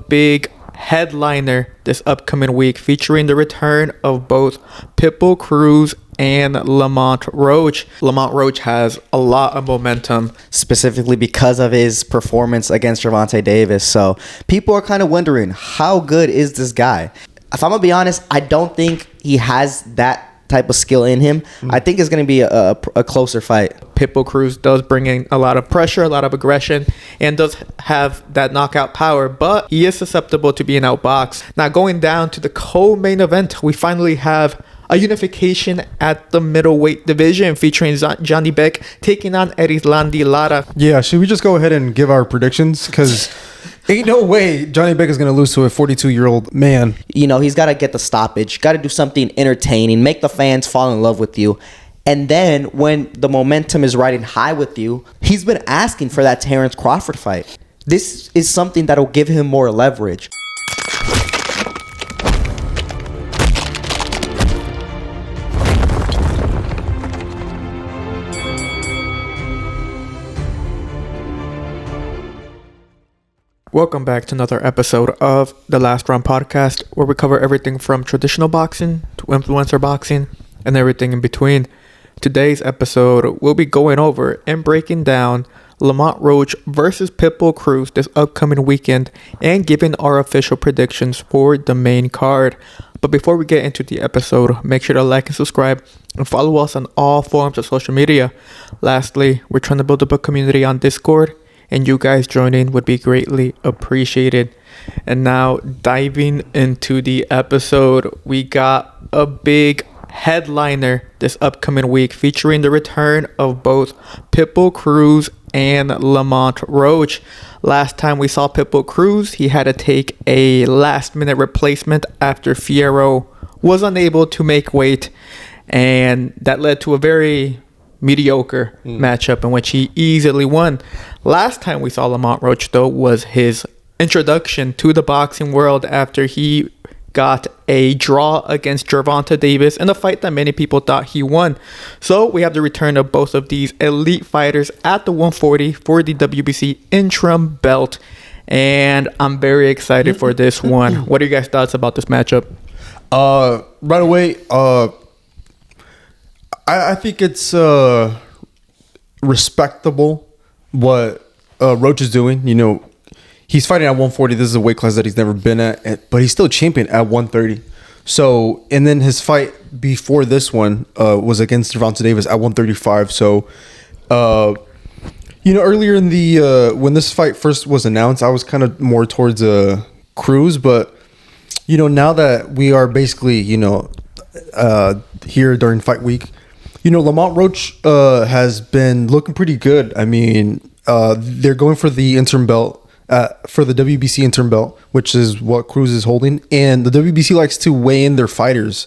big headliner this upcoming week, featuring the return of both Pitbull Cruz and Lamont Roach. Lamont Roach has a lot of momentum, specifically because of his performance against Gervonta Davis. So people are kind of wondering, how good is this guy? If I'm gonna be honest, I don't think he has that type of skill in him. I think it's going to be a closer fight. Pitbull Cruz does bring in a lot of pressure, a lot of aggression, and does have that knockout power, but he is susceptible to being outboxed. Now, going down to the co-main event, we finally have a unification at the middleweight division featuring Janibek taking on Lara. Yeah, should we just go ahead and give our predictions? Because ain't no way Janibek is going to lose to a 42-year-old man. You know, he's got to get the stoppage, got to do something entertaining, make the fans fall in love with you. And then when the momentum is riding high with you, he's been asking for that Terrence Crawford fight. This is something that'll give him more leverage. Welcome back to another episode of the Last Round Podcast, where we cover everything from traditional boxing to influencer boxing and everything in between. Today's episode, we'll be going over and breaking down Lamont Roach versus Pitbull Cruz this upcoming weekend and giving our official predictions for the main card. But before we get into the episode, make sure to like and subscribe and follow us on all forms of social media. Lastly, we're trying to build up a community on Discord, and you guys joining would be greatly appreciated. And now, diving into the episode, we got a big headliner this upcoming week, featuring the return of both Pitbull Cruz and Lamont Roach. Last time we saw Pitbull Cruz, he had to take a last-minute replacement after Fierro was unable to make weight, and that led to a very mediocre matchup in which he easily won. Last time we saw Lamont Roach, though, was his introduction to the boxing world after he got a draw against Gervonta Davis in a fight that many people thought he won. So we have the return of both of these elite fighters at the 140 for the WBC interim belt, and I'm very excited for this one. What are you guys' thoughts about this matchup? Right away, I think it's respectable what Roach is doing. You know, he's fighting at 140. This is a weight class that he's never been at, but he's still champion at 130. So, and then his fight before this one was against Gervonta Davis at 135. So, you know, earlier in the when this fight first was announced, I was kind of more towards Cruz, but you know, now that we are basically, you know, here during fight week, you know, Lamont Roach has been looking pretty good. I mean, they're going for the interim belt, for the WBC interim belt, which is what Cruz is holding. And the WBC likes to weigh in their fighters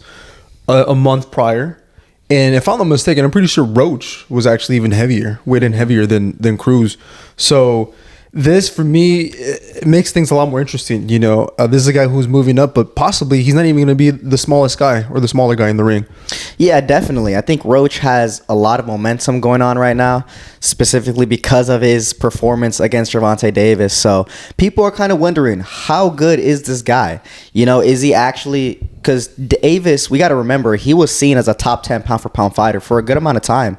a month prior. And if I'm not mistaken, I'm pretty sure Roach was actually even heavier, weighed in heavier than Cruz. So this, for me, it makes things a lot more interesting. You know, this is a guy who's moving up, but possibly he's not even going to be the smallest guy or the smaller guy in the ring. Yeah, definitely. I think Roach has a lot of momentum going on right now, specifically because of his performance against Gervonta Davis. So people are kind of wondering, how good is this guy? You know, is he actually... Because Davis, we got to remember, he was seen as a top 10 pound-for-pound fighter for a good amount of time.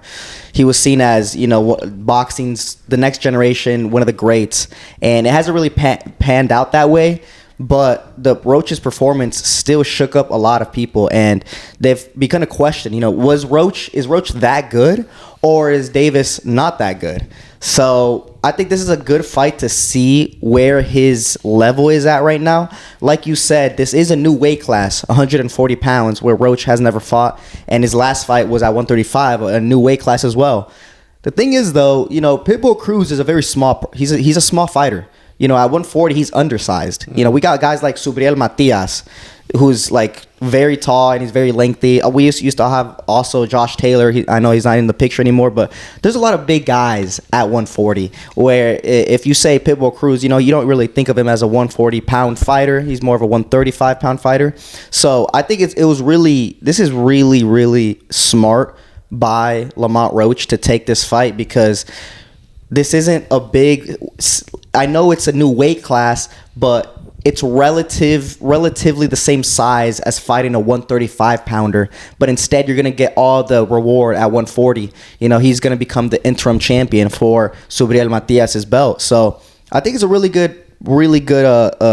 He was seen as, you know, boxing's the next generation, one of the greats. And it hasn't really panned out that way. But the Roach's performance still shook up a lot of people. And they've begun to question, you know, is Roach that good? Or is Davis not that good? So I think this is a good fight to see where his level is at right now. Like you said, this is a new weight class, 140 pounds, where Roach has never fought. And his last fight was at 135, a new weight class as well. The thing is, though, you know, Pitbull Cruz is a very small, he's a small fighter. You know, at 140, he's undersized. You know, we got guys like Subriel Matias, who's like very tall and he's very lengthy. We used to have also Josh Taylor. I know he's not in the picture anymore, but there's a lot of big guys at 140 where if you say Pitbull Cruz, you know, you don't really think of him as a 140-pound fighter. He's more of a 135-pound fighter. So I think this is really, really smart by Lamont Roach to take this fight, because this isn't a big... I know it's a new weight class, but it's relatively the same size as fighting a 135 pounder, but instead you're going to get all the reward at 140. You know, he's going to become the interim champion for Subriel Matias's belt. So I think it's a really good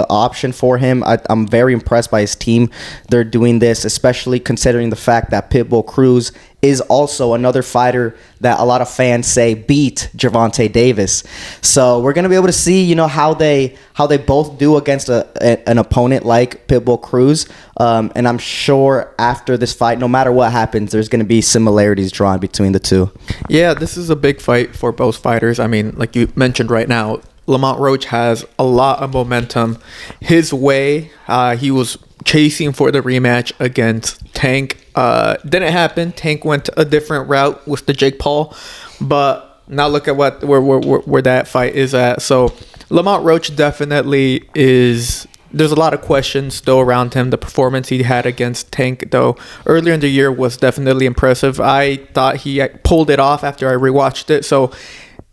option for him. I'm very impressed by his team. They're doing this, especially considering the fact that Pitbull Cruz is also another fighter that a lot of fans say beat Gervonta Davis. So we're gonna be able to see, you know, how they both do against an opponent like Pitbull Cruz. And I'm sure after this fight, no matter what happens, there's gonna be similarities drawn between the two. Yeah, this is a big fight for both fighters. I mean, like you mentioned right now, Lamont Roach has a lot of momentum his way. He was chasing for the rematch against Tank. Didn't happen. Tank went a different route with the Jake Paul. But now look at where that fight is at. So Lamont Roach definitely is... There's a lot of questions still around him. The performance he had against Tank, though, earlier in the year was definitely impressive. I thought he pulled it off after I rewatched it. So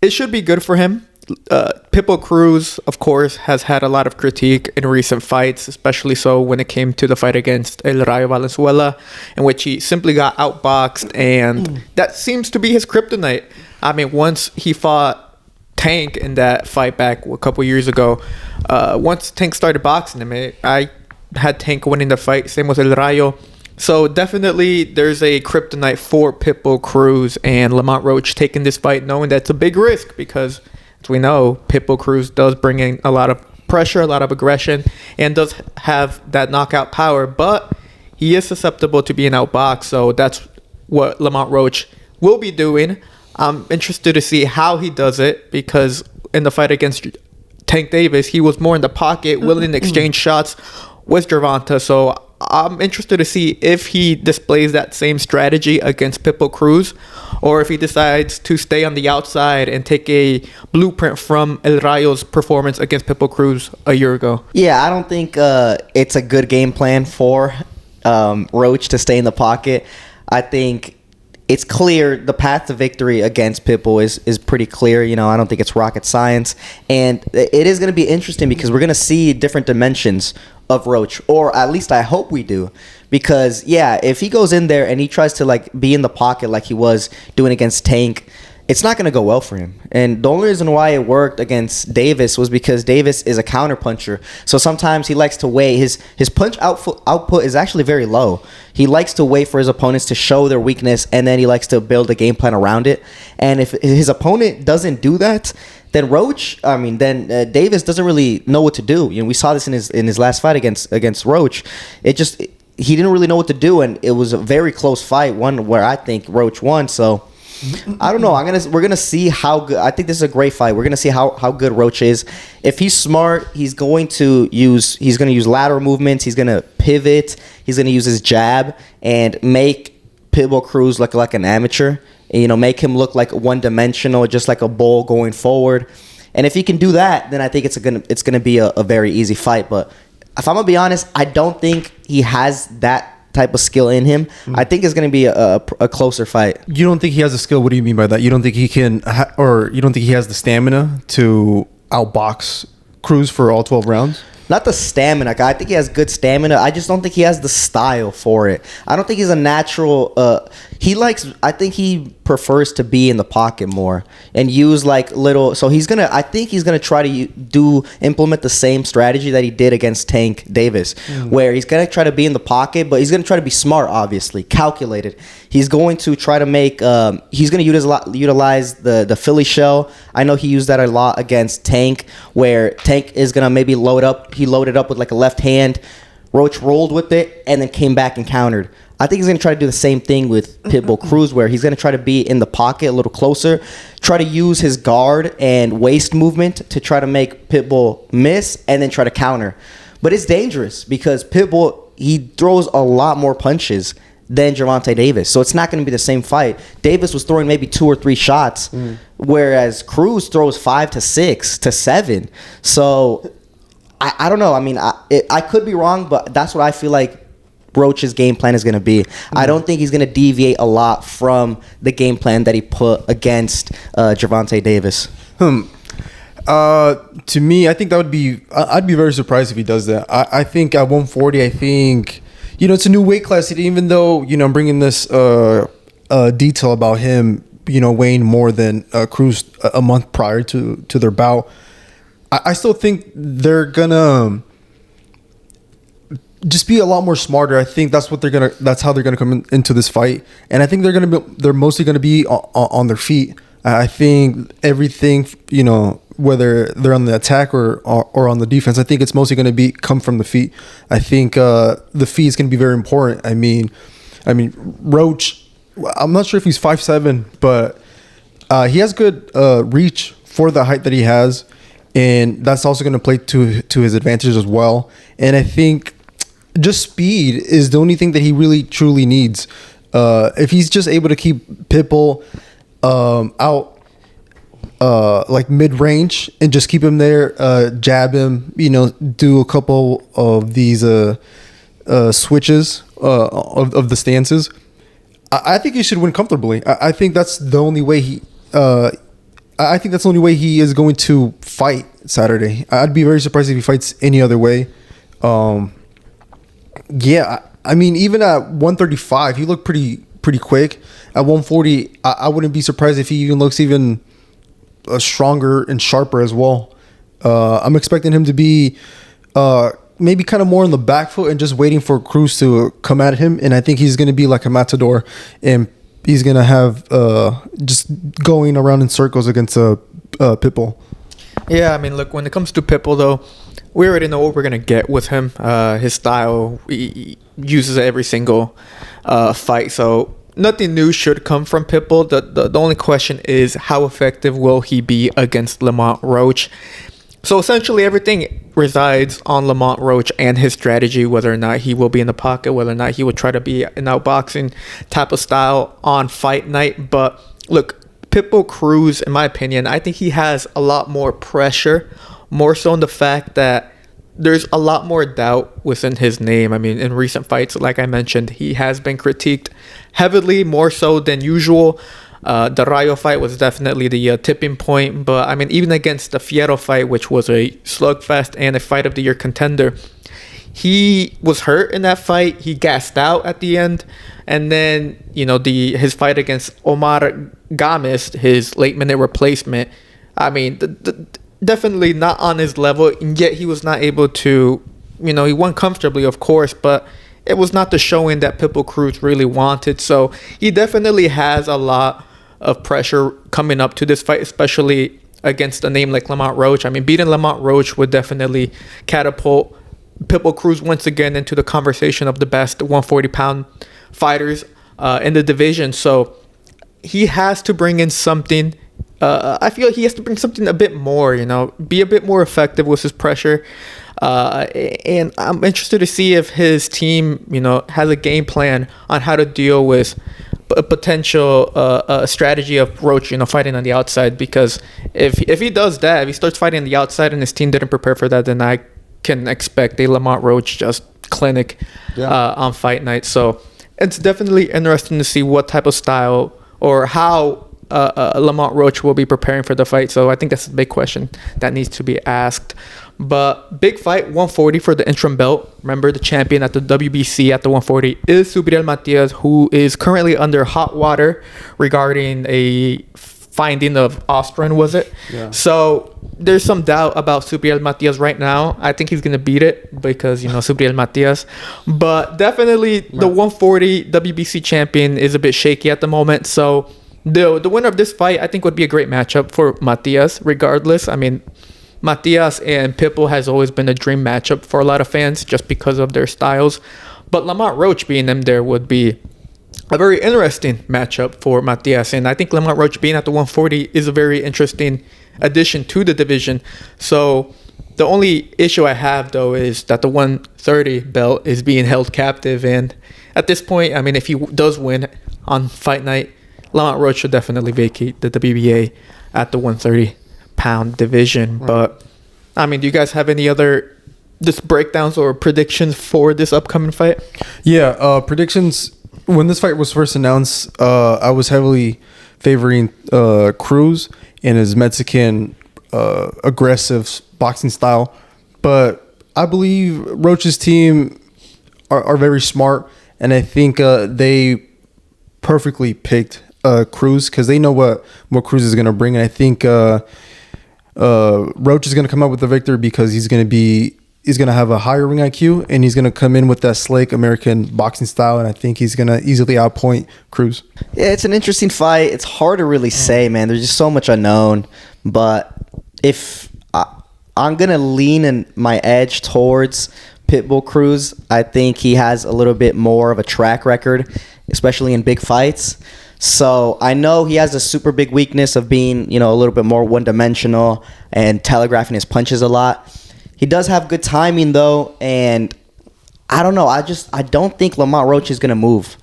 it should be good for him. Pitbull Cruz, of course, has had a lot of critique in recent fights, especially so when it came to the fight against El Rayo Valenzuela, in which he simply got outboxed, and that seems to be his kryptonite. I mean, once he fought Tank in that fight back a couple years ago, once Tank started boxing him, I had Tank winning the fight, same with El Rayo. So definitely there's a kryptonite for Pitbull Cruz, and Lamont Roach taking this fight knowing that's a big risk because, as we know, Pitbull Cruz does bring in a lot of pressure, a lot of aggression, and does have that knockout power, but he is susceptible to being outboxed. So that's what Lamont Roach will be doing. I'm interested to see how he does it, because in the fight against Tank Davis, he was more in the pocket, willing to exchange shots with Gervonta. So I'm interested to see if he displays that same strategy against Pitbull Cruz, or if he decides to stay on the outside and take a blueprint from El Rayo's performance against Pitbull Cruz a year ago. Yeah, I don't think it's a good game plan for Roach to stay in the pocket. I think it's clear the path to victory against Pitbull is pretty clear. You know, I don't think it's rocket science. And it is going to be interesting because we're going to see different dimensions of Roach, or at least I hope we do. Because, yeah, if he goes in there and he tries to, like, be in the pocket like he was doing against Tank, it's not going to go well for him. And the only reason why it worked against Davis was because Davis is a counterpuncher. So sometimes he likes to wait. His punch output is actually very low. He likes to wait for his opponents to show their weakness, and then he likes to build a game plan around it. And if his opponent doesn't do that, then Davis doesn't really know what to do. You know, we saw this in his last fight against Roach. He didn't really know what to do, and it was a very close fight, one where I think Roach won. So I don't know. We're gonna see how good. I think this is a great fight. We're gonna see how good Roach is. If he's smart, he's gonna use lateral movements. He's gonna pivot. He's gonna use his jab and make Pitbull Cruz look like an amateur. You know, make him look like one-dimensional, just like a bull going forward. And if he can do that, then I think it's gonna be a very easy fight. But if I'm gonna be honest, I don't think he has that type of skill in him. I think it's going to be a closer fight. You don't think he has the skill? What do you mean by that? You don't think he can, or you don't think he has the stamina to outbox Cruz for all 12 rounds? Not the stamina. I think he has good stamina. I just don't think he has the style for it. I don't think he's a natural. I think he prefers to be in the pocket more and use like little. So I think he's gonna try to implement the same strategy that he did against Tank Davis, where he's gonna try to be in the pocket, but he's gonna try to be smart, obviously, calculated. He's going to try to make. He's gonna utilize the Philly shell. I know he used that a lot against Tank, where Tank is gonna maybe load up. He loaded up with like a left hand. Roach rolled with it and then came back and countered. I think he's going to try to do the same thing with Pitbull Cruz, where he's going to try to be in the pocket a little closer, try to use his guard and waist movement to try to make Pitbull miss and then try to counter. But it's dangerous because Pitbull, he throws a lot more punches than Gervonta Davis. So it's not going to be the same fight. Davis was throwing maybe 2 or 3 shots, whereas Cruz throws 5 to 6 to 7. So I don't know. I mean, I could be wrong, but that's what I feel like Roach's game plan is going to be. I don't think he's going to deviate a lot from the game plan that he put against Gervonta Davis. To me, I think that would be. I'd be very surprised if he does that. I think at 140, I think it's a new weight class. Even though I'm bringing this detail about him, weighing more than Cruz a month prior to their bout. I still think they're gonna just be a lot more smarter. I think that's how they're gonna come into this fight, and I think they're mostly gonna be on their feet. I think everything, whether they're on the attack or on the defense, I think it's mostly going to come from the feet. I think the feet is going to be very important. I mean, Roach, I'm not sure if he's 5'7", but he has good reach for the height that he has, and that's also going to play to his advantage as well. And I think just speed is the only thing that he really truly needs. If he's just able to keep Pitbull out like mid-range and just keep him there, jab him, do a couple of these switches of the stances, I think he should win comfortably. I think that's the only way he is going to fight Saturday. I'd be very surprised if he fights any other way. Even at 135 he looked pretty quick. At 140, I wouldn't be surprised if he even looks even stronger and sharper as well. I'm expecting him to be maybe kind of more on the back foot and just waiting for Cruz to come at him. And I think he's going to be like a matador, and he's going to have just going around in circles against Pitbull. Yeah, look, when it comes to Pitbull, though, we already know what we're going to get with him. His style, he uses every single fight, so nothing new should come from Pitbull. The only question is, how effective will he be against Lamont Roach? So essentially everything resides on Lamont Roach and his strategy, whether or not he will be in the pocket, whether or not he would try to be an outboxing type of style on fight night. But look, Pitbull Cruz, in my opinion, I think he has a lot more pressure, more so in the fact that there's a lot more doubt within his name. In recent fights, like I mentioned, he has been critiqued heavily, more so than usual. The Rayo fight was definitely the tipping point. But, even against the Fierro fight, which was a slugfest and a fight of the year contender, he was hurt in that fight. He gassed out at the end. And then, his fight against Omar Gomez, his late-minute replacement, definitely not on his level, and yet he was not able to, he won comfortably, of course, but it was not the showing that Pitbull Cruz really wanted. So he definitely has a lot of pressure coming up to this fight, especially against a name like Lamont Roach. Beating Lamont Roach would definitely catapult Pitbull Cruz once again into the conversation of the best 140-pound fighters in the division. So he has to bring in something. I feel he has to bring something a bit more, be a bit more effective with his pressure. And I'm interested to see if his team, has a game plan on how to deal with a potential strategy of Roach, fighting on the outside. Because if he does that, if he starts fighting on the outside and his team didn't prepare for that, then I can expect a Lamont Roach just clinic on fight night. So it's definitely interesting to see what type of style or how Lamont Roach will be preparing for the fight. So I think that's a big question that needs to be asked. But big fight, 140 for the interim belt. Remember, the champion at the WBC at the 140 is Subriel Matias, who is currently under hot water regarding a finding of Ostrin, was it? Yeah. So there's some doubt about Subriel Matias right now. I think he's going to beat it because, Subriel Matias. But definitely the 140 WBC champion is a bit shaky at the moment. So the winner of this fight, I think, would be a great matchup for Matias, regardless. Matias and Pitbull has always been a dream matchup for a lot of fans just because of their styles. But Lamont Roach being them there would be a very interesting matchup for Matias. And I think Lamont Roach being at the 140 is a very interesting addition to the division. So the only issue I have, though, is that the 130 belt is being held captive. And at this point, if he does win on fight night, Lamont Roach should definitely vacate the WBA at the 130-pound division. Right. But, do you guys have any other just breakdowns or predictions for this upcoming fight? Yeah, predictions. When this fight was first announced, I was heavily favoring Cruz and his Mexican aggressive boxing style. But I believe Roach's team are very smart, and I think they perfectly picked Cruz because they know what Cruz is going to bring. And I think Roach is going to come out with the victory because he's going to have a higher ring IQ, and he's going to come in with that slick American boxing style, and I think he's going to easily outpoint Cruz. Yeah, it's an interesting fight. It's hard to really say, man. There's just so much unknown. But if I'm going to lean in my edge towards Pitbull Cruz, I think he has a little bit more of a track record, especially in big fights. So I know he has a super big weakness of being, a little bit more one-dimensional and telegraphing his punches a lot. He does have good timing, though, and I don't know. I don't think Lamont Roach is going to move.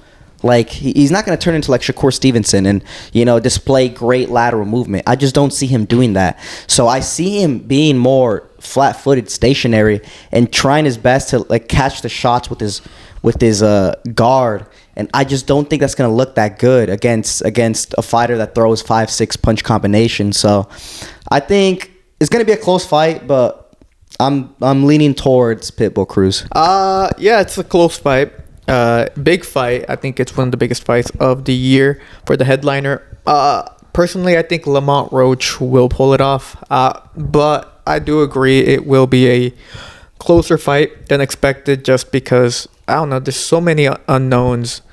Like, he's not going to turn into like Shakur Stevenson and, display great lateral movement. I just don't see him doing that. So I see him being more flat-footed, stationary, and trying his best to like catch the shots with his guard. And I just don't think that's going to look that good against a fighter that throws 5-6 punch combinations. So I think it's going to be a close fight, but I'm leaning towards Pitbull Cruz. Yeah, it's a close fight. Big fight. I think it's one of the biggest fights of the year for the headliner. Personally, I think Lamont Roach will pull it off. But I do agree it will be a closer fight than expected just because, I don't know, there's so many unknowns.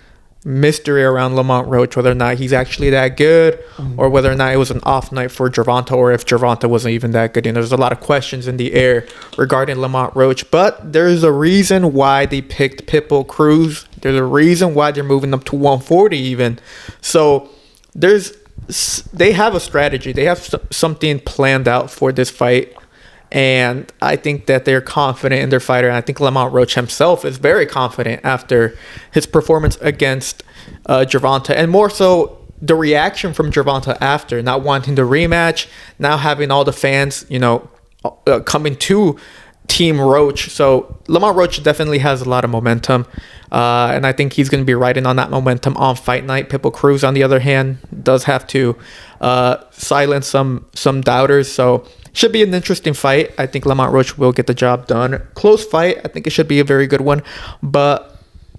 Mystery around Lamont Roach, whether or not he's actually that good or whether or not it was an off night for Gervonta or if Gervonta wasn't even that good. There's a lot of questions in the air regarding Lamont Roach, but there's a reason why they picked Pitbull Cruz. There's a reason why they're moving up to 140 even. So they have a strategy. They have something planned out for this fight. And I think that they're confident in their fighter. And I think Lamont Roach himself is very confident after his performance against Gervonta. And more so, the reaction from Gervonta after, not wanting the rematch, now having all the fans, coming to Team Roach. So Lamont Roach definitely has a lot of momentum. And I think he's going to be riding on that momentum on fight night. Pitbull Cruz, on the other hand, does have to silence some doubters. So should be an interesting fight. I think Lamont Roach will get the job done. Close fight. I think it should be a very good one. But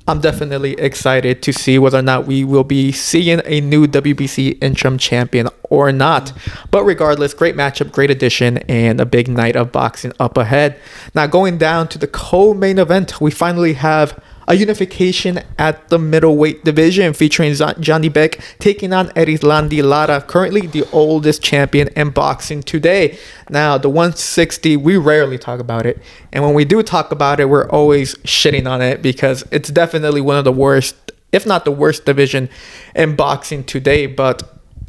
I'm definitely excited to see whether or not we will be seeing a new WBC interim champion or not. But regardless, great matchup, great addition, and a big night of boxing up ahead. Now going down to the co-main event, we finally have a unification at the middleweight division featuring Janibek taking on Erislandy Lara, currently the oldest champion in boxing today. Now, the 160, we rarely talk about it. And when we do talk about it, we're always shitting on it because it's definitely one of the worst, if not the worst division in boxing today. But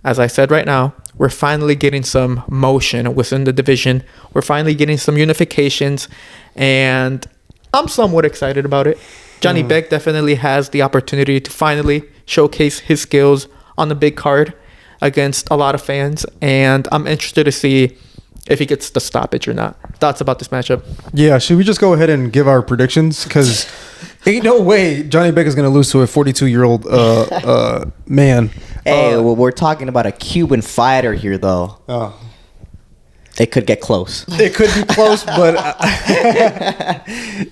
as I said right now, we're finally getting some motion within the division. We're finally getting some unifications, and I'm somewhat excited about it. Janibek definitely has the opportunity to finally showcase his skills on the big card against a lot of fans, and I'm interested to see if he gets the stoppage or not. Thoughts about this matchup? Yeah, should we just go ahead and give our predictions? Because ain't no way Janibek is going to lose to a 42-year-old man. Hey, well, we're talking about a Cuban fighter here, though. Oh. It could get close. It could be close, but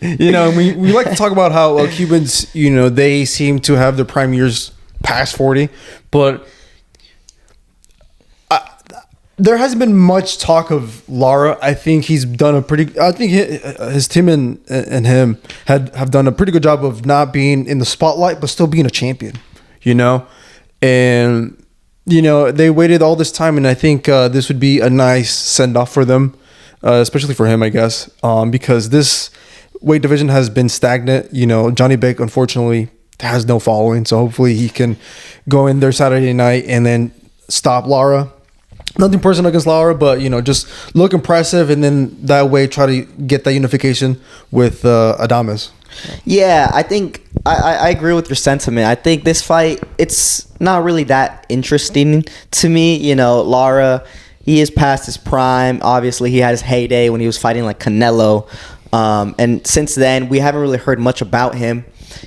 we like to talk about how Cubans, they seem to have their prime years past 40, but there hasn't been much talk of Lara. I think he's done his team and him have done a pretty good job of not being in the spotlight, but still being a champion, and they waited all this time, and I think this would be a nice send-off for them, especially for him, I guess, because this weight division has been stagnant. Janibek, unfortunately, has no following, so hopefully he can go in there Saturday night and then stop Lara. Nothing personal against Lara, but, just look impressive, and then that way try to get that unification with Adames. Yeah, I think I agree with your sentiment. I think this fight, it's not really that interesting to me. Lara, he is past his prime. Obviously, he had his heyday when he was fighting like Canelo. And since then, we haven't really heard much about him.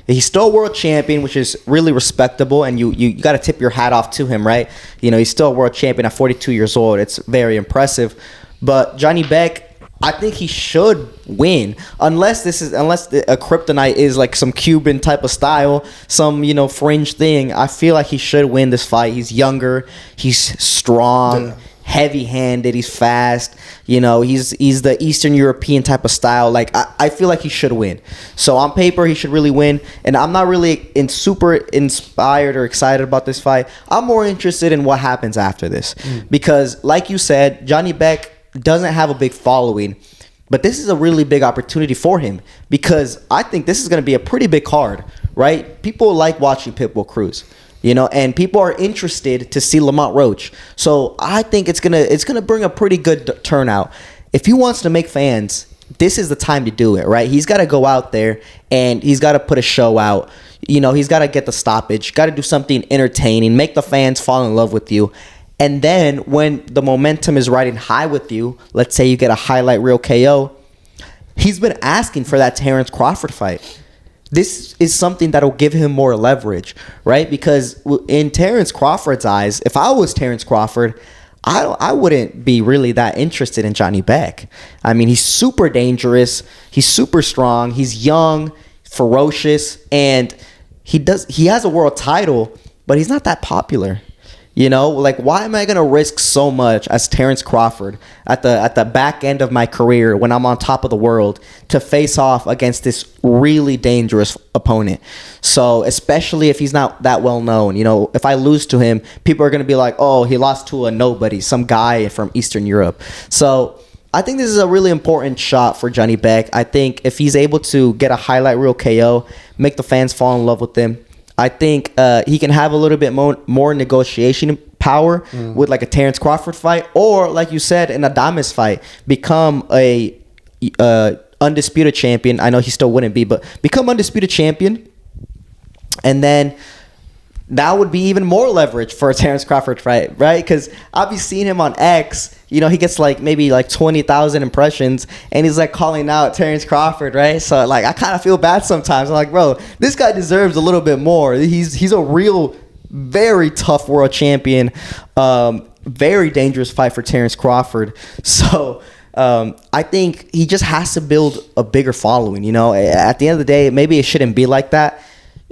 He's still a world champion, which is really respectable, and you got to tip your hat off to him, right? He's still a world champion at 42 years old. It's very impressive. But Janibek, I think he should win, unless a kryptonite is like some Cuban type of style, some fringe thing. I feel like he should win this fight. He's younger, he's strong, heavy-handed, he's fast. He's the Eastern European type of style. Like I feel like he should win. So on paper, he should really win. And I'm not really super inspired or excited about this fight. I'm more interested in what happens after this, because like you said, Janibek doesn't have a big following, but this is a really big opportunity for him, because I think this is going to be a pretty big card, right? People like watching Pitbull Cruz, and people are interested to see Lamont Roach. So I think it's gonna bring a pretty good turnout. If he wants to make fans, this is the time to do it, right? He's got to go out there and he's got to put a show out. He's got to get the stoppage, got to do something entertaining, make the fans fall in love with you. And then when the momentum is riding high with you, let's say you get a highlight reel KO, he's been asking for that Terrence Crawford fight. This is something that'll give him more leverage, right? Because in Terrence Crawford's eyes, if I was Terrence Crawford, I wouldn't be really that interested in Janibek. I mean, he's super dangerous. He's super strong. He's young, ferocious, and he has a world title, but he's not that popular. Like, why am I going to risk so much as Terrence Crawford at the back end of my career when I'm on top of the world to face off against this really dangerous opponent? So, especially if he's not that well known, if I lose to him, people are going to be like, oh, he lost to a nobody, some guy from Eastern Europe. So, I think this is a really important shot for Janibek. I think if he's able to get a highlight reel KO, make the fans fall in love with him, I think he can have a little bit more negotiation power with like a Terrence Crawford fight, or like you said, an Adames fight, become a undisputed champion. I know he still wouldn't be, but become undisputed champion, and then that would be even more leverage for a Terrence Crawford fight, right? Because I'll be seeing him on X. He gets maybe 20,000 impressions, and he's calling out Terrence Crawford, right? So I kind of feel bad sometimes. I'm like, bro, this guy deserves a little bit more. He's a real, very tough world champion. Very dangerous fight for Terrence Crawford. So I think he just has to build a bigger following. At the end of the day, maybe it shouldn't be like that.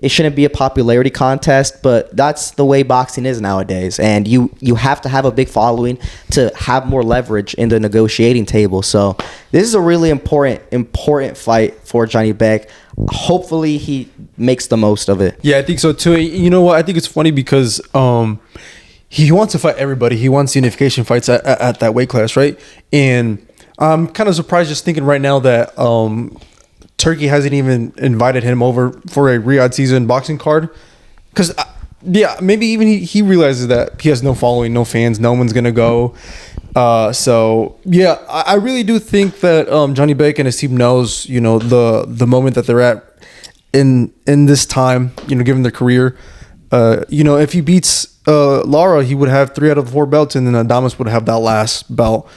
It shouldn't be a popularity contest, but that's the way boxing is nowadays. And you have to have a big following to have more leverage in the negotiating table. So this is a really important fight for Janibek. Hopefully he makes the most of it. Yeah, I think so too. You know what? I think it's funny because he wants to fight everybody. He wants unification fights at that weight class, right? And I'm kind of surprised just thinking right now that Turkey hasn't even invited him over for a Riyadh season boxing card, because maybe even he realizes that he has no following, no fans, no one's gonna go. So yeah, I really do think that Janibek and his team knows the moment that they're at in this time, given their career. If he beats Lara, he would have 3 out of the 4 belts, and then Adames would have that last belt.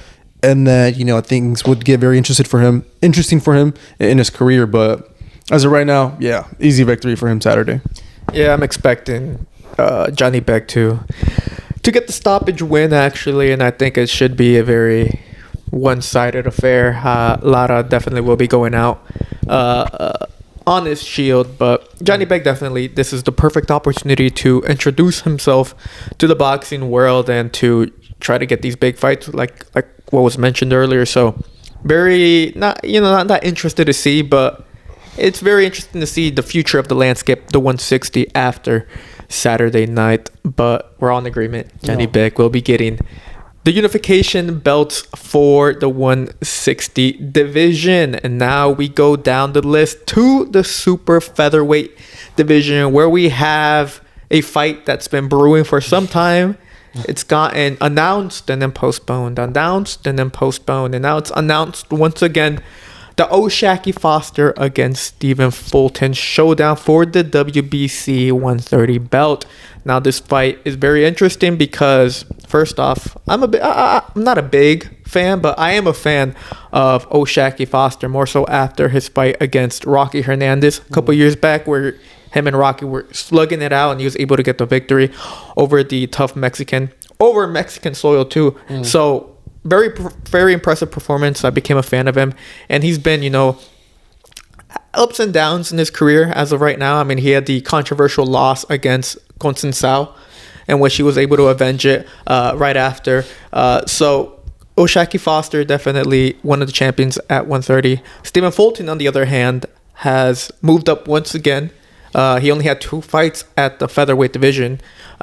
And that things would get very interesting for him in his career. But as of right now, yeah, easy victory for him Saturday. Yeah, I'm expecting Janibek to get the stoppage win, actually, and I think it should be a very one-sided affair. Lara definitely will be going out on his shield, but Janibek definitely, this is the perfect opportunity to introduce himself to the boxing world and to try to get these big fights like what was mentioned earlier. So very not that interested to see, but it's very interesting to see the future of the landscape, the 160 after Saturday night. But we're all in agreement. Janibek will be getting the unification belts for the 160 division. And now we go down the list to the super featherweight division, where we have a fight that's been brewing for some time. It's gotten announced and then postponed, announced and then postponed, and now it's announced once again. The O'Shaquie Foster against Stephen Fulton showdown for the WBC 130 belt. Now this fight is very interesting because, first off, I'm not a big fan, but I am a fan of O'Shaquie Foster, more so after his fight against Rocky Hernandez a couple years back, where him and Rocky were slugging it out, and he was able to get the victory over the tough Mexican, over Mexican soil too. So very impressive performance. I became a fan of him, and he's been, ups and downs in his career as of right now. I mean, he had the controversial loss against Sao, in which he was able to avenge it right after. So O'Shaquie Foster, definitely one of the champions at 130. Stephen Fulton, on the other hand, has moved up once again. He only had 2 fights at the featherweight division,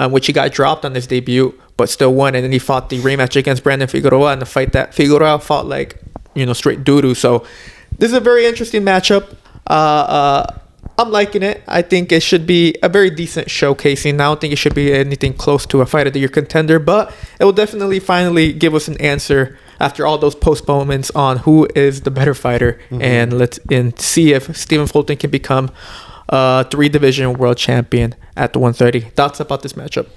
which he got dropped on his debut, but still won. And then he fought the rematch against Brandon Figueroa in the fight that Figueroa fought like, straight doo-doo. So this is a very interesting matchup. I'm liking it. I think it should be a very decent showcasing. I don't think it should be anything close to a fight of the year contender, but it will definitely finally give us an answer after all those postponements on who is the better fighter, and see if Stephen Fulton can become 3-division world champion at the 130. Thoughts about this matchup?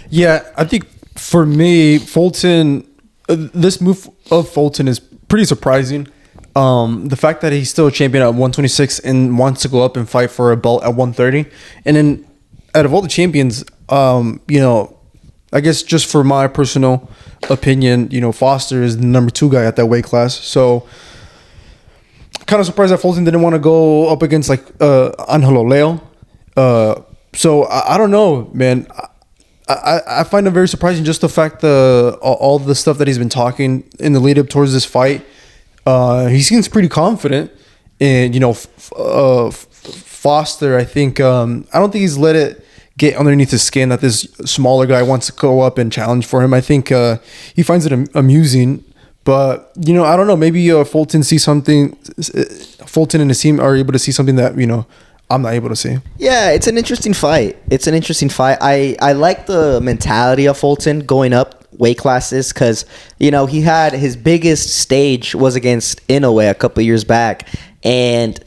Yeah, I think for me, Fulton, this move of Fulton is pretty surprising. The fact that he's still a champion at 126 and wants to go up and fight for a belt at 130. And then out of all the champions, I guess just for my personal opinion, Foster is the number 2 guy at that weight class. So kind of surprised that Fulton didn't want to go up against Angelo Leo. So I don't know, man. I find it very surprising, just the fact all the stuff that he's been talking in the lead up towards this fight. He seems pretty confident, and Foster, I think I don't think he's let it get underneath his skin that this smaller guy wants to go up and challenge for him. I think he finds it amusing, but I don't know, maybe Fulton sees something. Fulton and his team are able to see something that I'm not able to see. Yeah, it's an interesting fight. I like the mentality of Fulton going up weight classes, because he had his biggest stage was against Inoue a couple of years back, and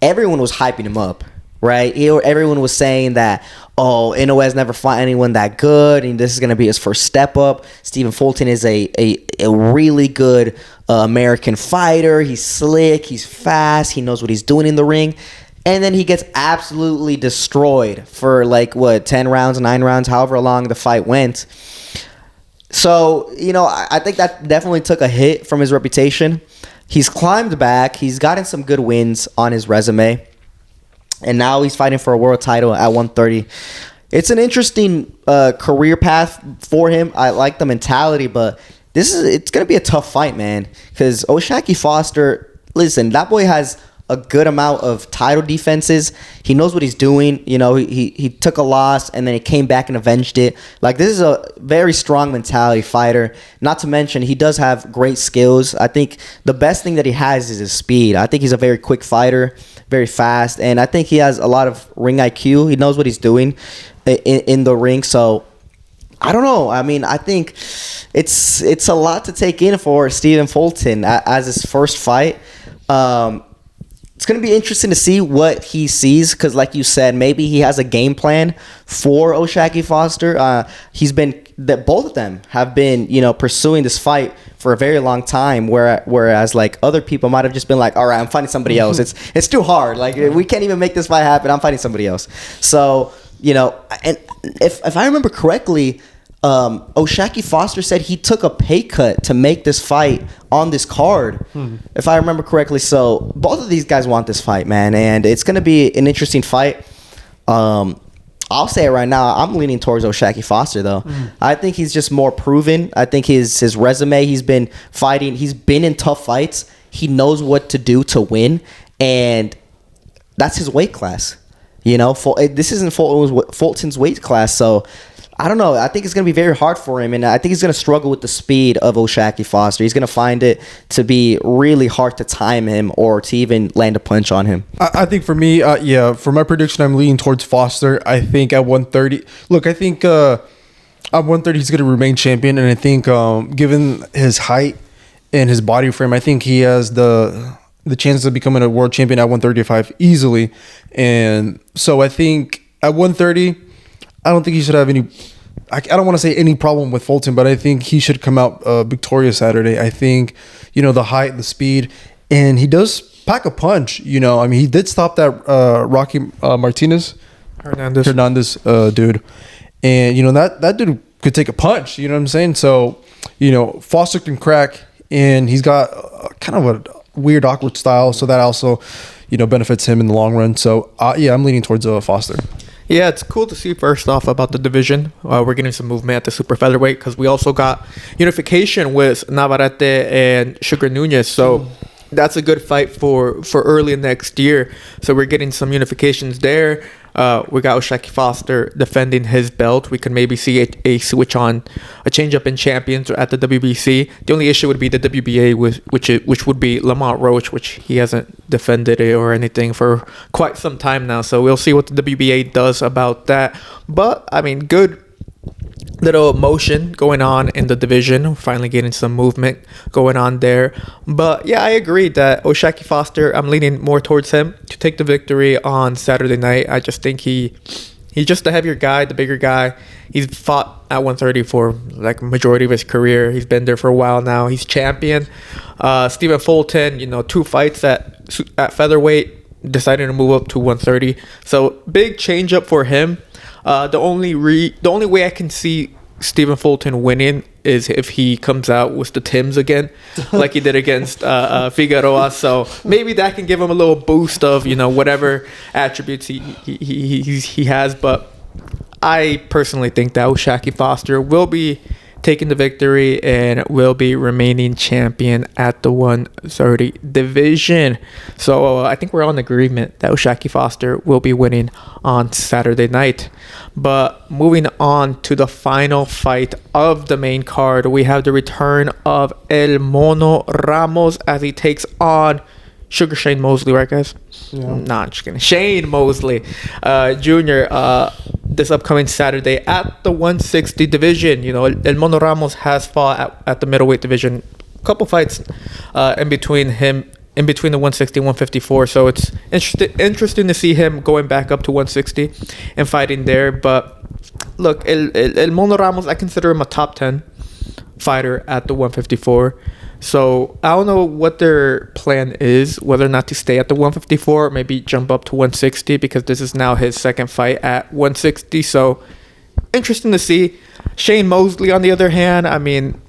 everyone was hyping him up, right? Everyone was saying that, Inoue has never fought anyone that good, and this is going to be his first step up. Stephen Fulton is a really good American fighter. He's slick, he's fast, he knows what he's doing in the ring. And then he gets absolutely destroyed for 10 rounds, 9 rounds, however long the fight went. So, I think that definitely took a hit from his reputation. He's climbed back. He's gotten some good wins on his resume. And now he's fighting for a world title at 130. It's an interesting career path for him. I like the mentality, but it's going to be a tough fight, man. Because O'Shaquie Foster, listen, that boy has a good amount of title defenses. He knows what he's doing. He took a loss and then he came back and avenged it. This is a very strong mentality fighter. Not to mention, he does have great skills. I think the best thing that he has is his speed. I think he's a very quick fighter, very fast, and I think he has a lot of ring IQ. He knows what he's doing in the ring. So I don't know. I mean, I think it's a lot to take in for Stephen Fulton as his first fight. It's going to be interesting to see what he sees, because like you said, maybe he has a game plan for O'Shaquie Foster. Both of them have been, pursuing this fight for a very long time, whereas other people might have just been like, all right, I'm fighting somebody else. It's too hard. We can't even make this fight happen. I'm fighting somebody else. So, and if I remember correctly, O'Shaquie Foster said he took a pay cut to make this fight on this card, if I remember correctly. So both of these guys want this fight, man, and it's going to be an interesting fight. I'll say it right now, I'm leaning towards O'Shaquie Foster, though. I think he's just more proven. I think his resume, he's been fighting, he's been in tough fights. He knows what to do to win, and that's his weight class. This isn't Fulton's weight class, so I don't know. I think it's going to be very hard for him, and I think he's going to struggle with the speed of O'Shaquie Foster. He's going to find it to be really hard to time him or to even land a punch on him. I think for me, for my prediction, I'm leaning towards Foster. I think at 130, at 130 he's going to remain champion, and I think given his height and his body frame, I think he has the chance of becoming a world champion at 135 easily. And so I think at 130, I don't think he should have any. I don't want to say any problem with Fulton, but I think he should come out victorious Saturday. I think, the height, the speed, and he does pack a punch. He did stop that Rocky Hernandez dude, and that dude could take a punch. You know what I'm saying? So, Foster can crack, and he's got kind of a weird, awkward style. So that also, benefits him in the long run. So, I'm leaning towards Foster. Yeah, it's cool to see first off about the division. We're getting some movement at the super featherweight because we also got unification with Navarrete and Sugar Nunez. So that's a good fight for early next year. So we're getting some unifications there. We got O'Shaquie Foster defending his belt. We could maybe see a switch on, a change up in champions at the WBC. The only issue would be the WBA, which would be Lamont Roach, which he hasn't defended it or anything for quite some time now. So we'll see what the WBA does about that. But I mean, good little motion going on in the division. Finally getting some movement going on there. But yeah, I agree that O'Shaquie Foster, I'm leaning more towards him to take the victory on Saturday night. I just think he's just the heavier guy, the bigger guy. He's fought at 130 for like majority of his career. He's been there for a while now. He's champion. Stephen Fulton, 2 fights at featherweight, deciding to move up to 130. So big change up for him. The only way I can see Stephen Fulton winning is if he comes out with the Tims again, like he did against Figueroa. So maybe that can give him a little boost of whatever attributes he has. But I personally think that O'Shaquie Foster will be taking the victory and will be remaining champion at the 130 division. So I think we're all in agreement that O'Shaquie Foster will be winning on Saturday night. But moving on to the final fight of the main card, we have the return of El Mono Ramos as he takes on Sugar Shane Mosley, right, guys? Yeah. Nah, I'm just kidding. Shane Mosley Jr. This upcoming Saturday at the 160 division. El Mono Ramos has fought at the middleweight division. A couple fights in between the 160 and 154. So it's interesting to see him going back up to 160 and fighting there. But look, El Mono Ramos, I consider him a top 10 fighter at the 154. So I don't know what their plan is, whether or not to stay at the 154 or maybe jump up to 160, because this is now his second fight at 160. So interesting to see. Shane Mosley, on the other hand, I mean,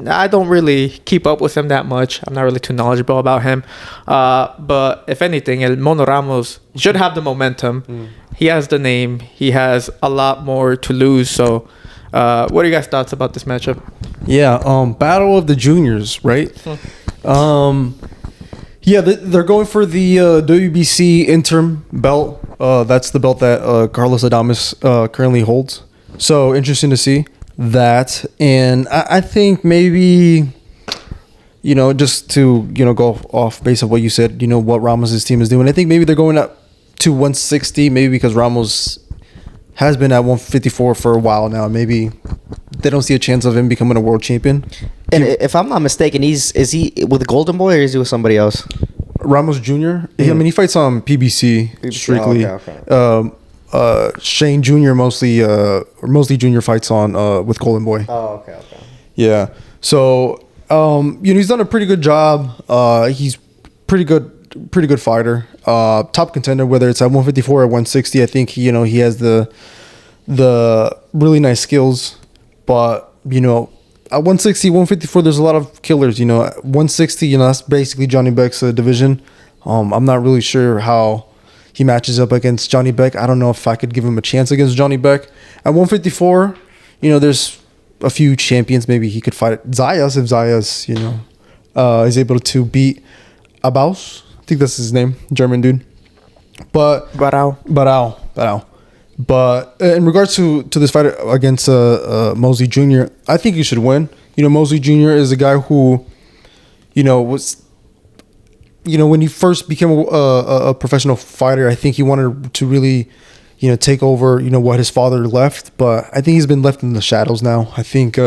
I don't really keep up with him that much. I'm not really too knowledgeable about him. But if anything, El Mono Ramos should have the momentum. He has the name. He has a lot more to lose. So what are you guys' thoughts about this matchup? Yeah, battle of the juniors, right? Yeah, they're going for the WBC interim belt. That's the belt that Carlos Adames currently holds. So interesting to see that. And I think maybe, just to, go off base of what you said, what Ramos' team is doing. I think maybe they're going up to 160, maybe because Ramos has been at 154 for a while now. Maybe they don't see a chance of him becoming a world champion. And if I'm not mistaken, is he with Golden Boy or is he with somebody else? Ramos Jr. I mean, he fights on PBC strictly. Oh, okay. Shane Jr. mostly Jr. fights on with Golden Boy. Oh, okay. Yeah. So he's done a pretty good job. He's pretty good fighter. Top contender, whether it's at 154 or 160. I think he has the really nice skills. But at 160, 154, there's a lot of killers. 160, that's basically Janibek's division. I'm not really sure how he matches up against Janibek. I don't know if I could give him a chance against Janibek. At 154, there's a few champions. Maybe he could fight Zayas if Zayas, is able to beat Abaus. I think that's his name, German dude. But Barao. But in regards to this fight against Mosley Jr., I think he should win. Mosley Jr. is a guy who, was, when he first became a professional fighter, I think he wanted to really, take over, what his father left. But I think he's been left in the shadows now. I think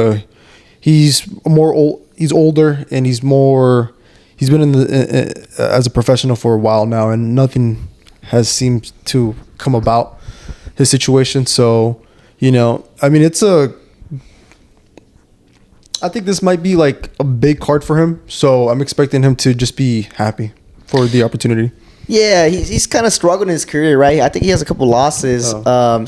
he's older, and he's been in as a professional for a while now, and nothing has seemed to come about his situation. So, I mean, I think this might be like a big card for him. So I'm expecting him to just be happy for the opportunity. Yeah, he's kind of struggled in his career, right? I think he has a couple losses.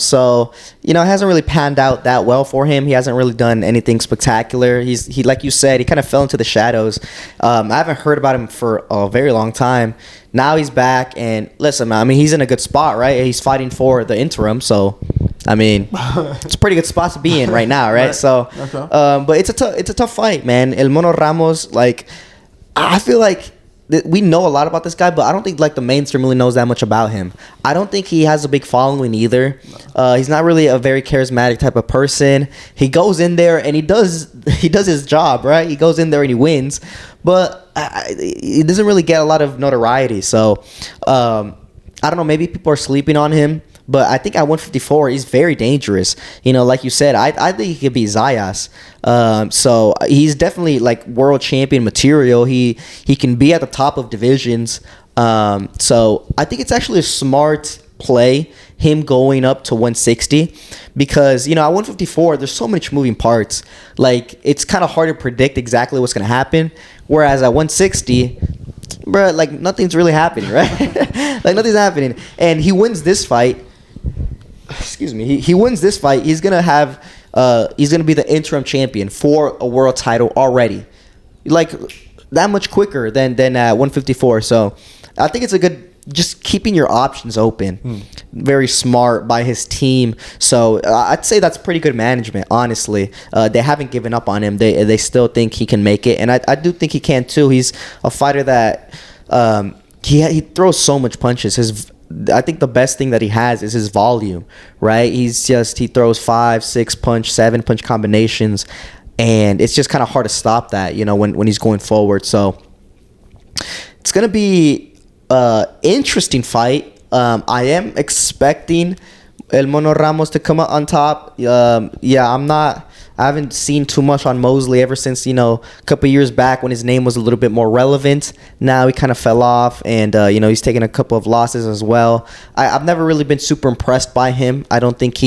So, it hasn't really panned out that well for him. He hasn't really done anything spectacular. He like you said, he kind of fell into the shadows. I haven't heard about him for a very long time. Now he's back, and listen, man, I mean, he's in a good spot, right? He's fighting for the interim, so I mean, it's a pretty good spot to be in right now, right? So, but it's a tough fight, man. El Mono Ramos, like, I feel like we know a lot about this guy, but I don't think like the mainstream really knows that much about him. I don't think he has a big following either. He's not really a very charismatic type of person. He goes in there and he does his job, right? He goes in there and he wins, but he doesn't really get a lot of notoriety. So I don't know. Maybe people are sleeping on him. But I think at 154, he's very dangerous. Like you said, I think he could be Zayas. So he's definitely like world champion material. He can be at the top of divisions. So I think it's actually a smart play, him going up to 160. Because, at 154, there's so much moving parts. Like, it's kind of hard to predict exactly what's going to happen. Whereas at 160... bro, like nothing's really happening, right? Like nothing's happening. And he wins this fight. Excuse me. He wins this fight. He's gonna be the interim champion for a world title already. Like that much quicker than at 154. So I think it's a good just keeping your options open. Very smart by his team. So I'd say that's pretty good management, honestly. They haven't given up on him. They still think he can make it. And I do think he can too. He's a fighter that he throws so much punches. I think the best thing that he has is his volume, right? He throws 5, 6 punch, 7 punch combinations. And it's just kind of hard to stop that, when he's going forward. So it's going to be interesting fight. I am expecting El Mono Ramos to come out on top. I haven't seen too much on Mosley ever since, a couple years back when his name was a little bit more relevant. Now he kind of fell off, and, he's taken a couple of losses as well. I've never really been super impressed by him. I don't think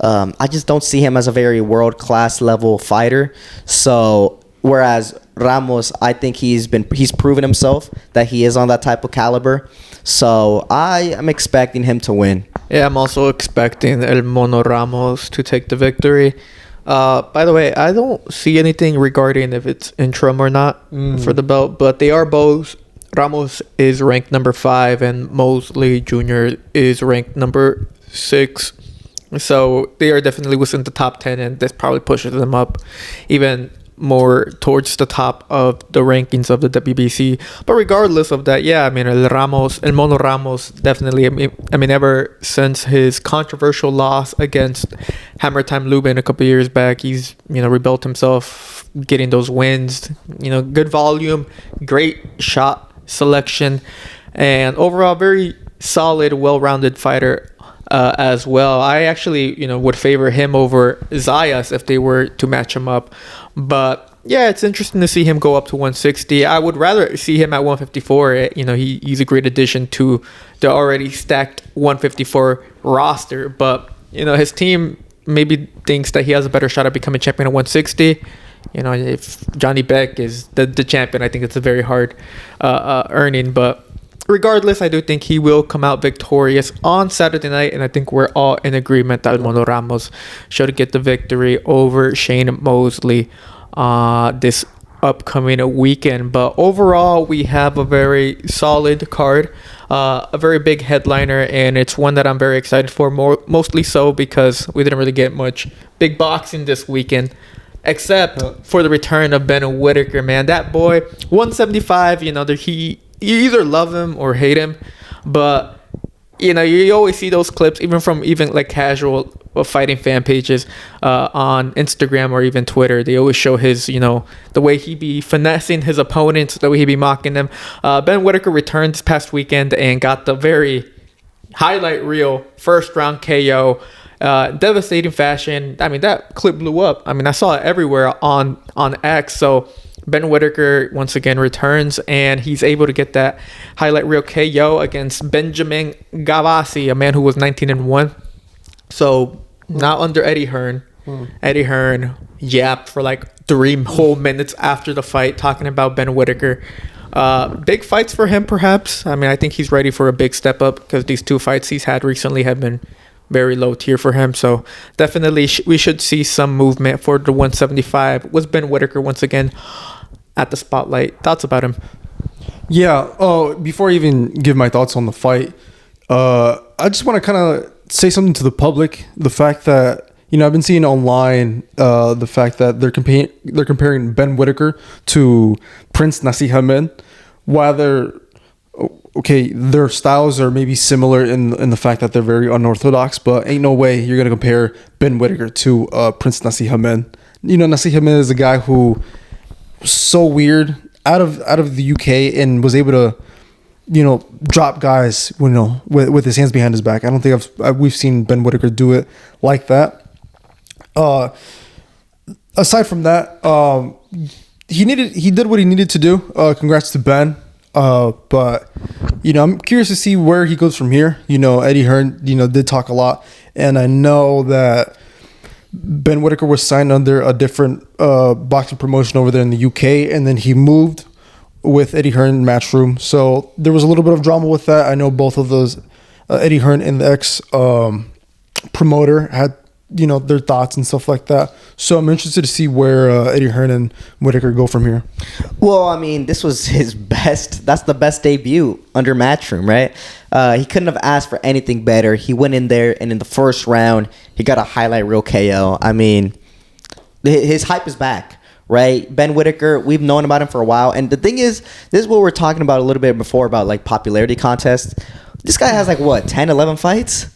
I just don't see him as a very world-class level fighter. So, whereas Ramos, I think he's proven himself that he is on that type of caliber. So I am expecting him to win. Yeah, I'm also expecting El Mono Ramos to take the victory. By the way, I don't see anything regarding if it's interim or not for the belt, but they are both. Ramos is ranked number 5 and Mosley Jr. is ranked number 6. So they are definitely within the top 10, and this probably pushes them up even more towards the top of the rankings of the WBC. But regardless of that, yeah, I mean, El Mono Ramos, definitely, I mean, ever since his controversial loss against Hammer Time Lubin a couple years back, he's, rebuilt himself, getting those wins, good volume, great shot selection, and overall very solid, well-rounded fighter as well. I actually, would favor him over Zayas if they were to match him up. But yeah, it's interesting to see him go up to 160. I would rather see him at 154. He's a great addition to the already stacked 154 roster. But, his team maybe thinks that he has a better shot at becoming champion at 160. If Janibek is the champion, I think it's a very hard earning. But regardless, I do think he will come out victorious on Saturday night, and I think we're all in agreement that Mono Ramos should get the victory over Shane Mosley this upcoming weekend. But overall, we have a very solid card, a very big headliner, and it's one that I'm very excited for, mostly so because we didn't really get much big boxing this weekend. Except for the return of Ben Whittaker, man. That boy, 175, you either love him or hate him, but you always see those clips from like casual fighting fan pages on Instagram or even Twitter. They always show his the way he be finessing his opponents, the way he be mocking them. Ben Whittaker returned this past weekend and got the very highlight reel first round KO, devastating fashion. I mean, that clip blew up. I mean, I saw it everywhere on X. So Ben Whittaker once again returns, and he's able to get that highlight reel KO against Benjamin Gavassi, a man who was 19-1. So not under Eddie Hearn. Eddie Hearn yapped for like 3 whole minutes after the fight, talking about Ben Whittaker Big fights for him, perhaps. I mean, I think he's ready for a big step up because these 2 fights he's had recently have been very low tier for him. So definitely we should see some movement for the 175. Was Ben Whittaker once again at the spotlight? Thoughts about him? Yeah. Oh, before I even give my thoughts on the fight, I just want to kind of say something to the public. The fact that, I've been seeing online the fact that they're comparing Ben Whittaker to Prince Nasi Hamed, while their styles are maybe similar in the fact that they're very unorthodox, but ain't no way you're gonna compare Ben Whittaker to Prince Nasi Hamed. Nasi Hamed is a guy who was so weird out of the UK and was able to drop guys with his hands behind his back. I don't think we've seen Ben Whittaker do it like that. Aside from that, he did what he needed to do. Congrats to Ben. But I'm curious to see where he goes from here. Eddie Hearn, did talk a lot, and I know that Ben Whittaker was signed under a different boxing promotion over there in the UK, and then he moved with Eddie Hearn Matchroom. So there was a little bit of drama with that. I know both of those, Eddie Hearn and the ex promoter, had their thoughts and stuff like that. So I'm interested to see where Eddie Hearn and Whittaker go from here. Well, I mean, this was his best. That's the best debut under Matchroom, right? He couldn't have asked for anything better. He went in there, and in the first round, he got a highlight reel KO. I mean, his hype is back, right? Ben Whittaker, we've known about him for a while. And the thing is, this is what we're talking about a little bit before about like popularity contests. This guy has like what, 10, 11 fights?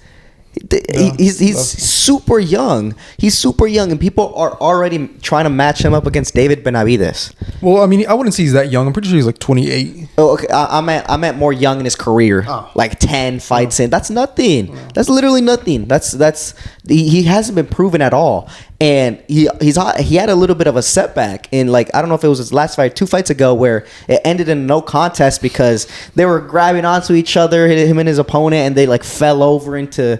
He's super young. He's super young, and people are already trying to match him up against David Benavidez. Well, I mean, I wouldn't say he's that young. I'm pretty sure he's like 28. Oh, okay. I meant more young in his career, like 10 fights in. That's nothing. That's literally nothing. He hasn't been proven at all. And he had a little bit of a setback in, like, I don't know if it was his last fight 2 fights ago, where it ended in no contest because they were grabbing onto each other, him and his opponent, and they like fell over into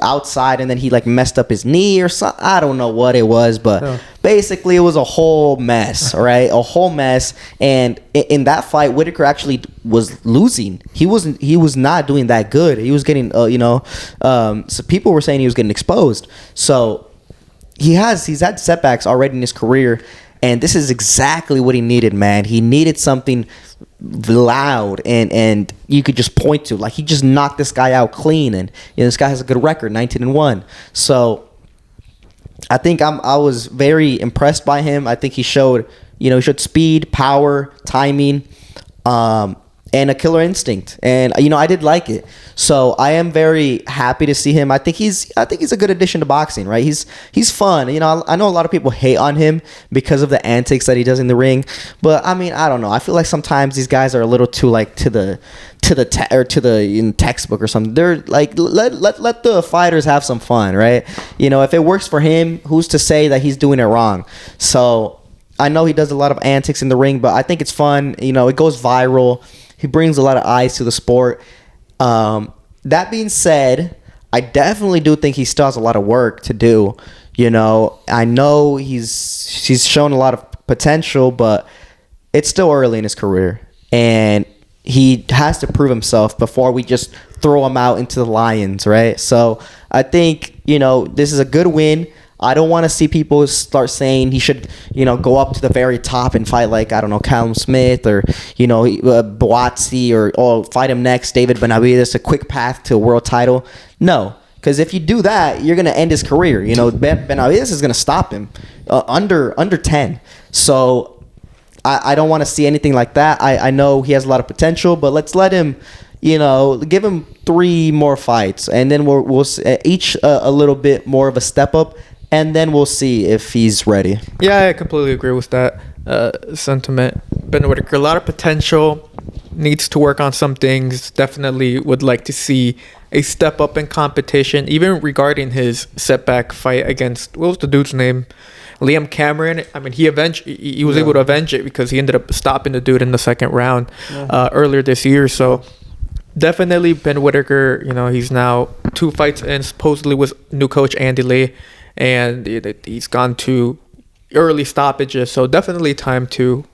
outside, and then he like messed up his knee or something. I don't know what it was, but basically it was a whole mess, right? A whole mess. And in that fight, Whittaker actually was losing. He was not doing that good. He was getting so people were saying he was getting exposed. So he's had setbacks already in his career, and this is exactly what he needed, man. He needed something loud and you could just point to. Like, he just knocked this guy out clean, and this guy has a good record, 19-1. So I think I was very impressed by him. I think he showed speed, power, timing, and a killer instinct. And I did like it. So I am very happy to see him. I think he's a good addition to boxing, right? He's fun. I know a lot of people hate on him because of the antics that he does in the ring, but I mean, I don't know. I feel like sometimes these guys are a little too like to the textbook or something. They're like, let the fighters have some fun, right? If it works for him, who's to say that he's doing it wrong? So I know he does a lot of antics in the ring, but I think it's fun. It goes viral. He brings a lot of eyes to the sport. That being said, I definitely do think he still has a lot of work to do. I know he's shown a lot of potential, but it's still early in his career, and he has to prove himself before we just throw him out into the lions, right? So I think this is a good win. I don't want to see people start saying he should, go up to the very top and fight like, I don't know, Callum Smith or, Boazzi or fight him next, David Benavidez, a quick path to a world title. No, because if you do that, you're going to end his career. Benavidez is going to stop him under 10. So I don't want to see anything like that. I know he has a lot of potential, but let's let him, give him 3 more fights, and then we'll each a little bit more of a step up. And then we'll see if he's ready. Yeah, I completely agree with that sentiment. Ben Whittaker, a lot of potential, needs to work on some things. Definitely would like to see a step up in competition, even regarding his setback fight against, what was the dude's name? Liam Cameron. I mean, he was able to avenge it because he ended up stopping the dude in the second round earlier this year. So definitely Ben Whittaker, he's now 2 fights in, supposedly with new coach Andy Lee. And he's gone to early stoppages, so definitely time to,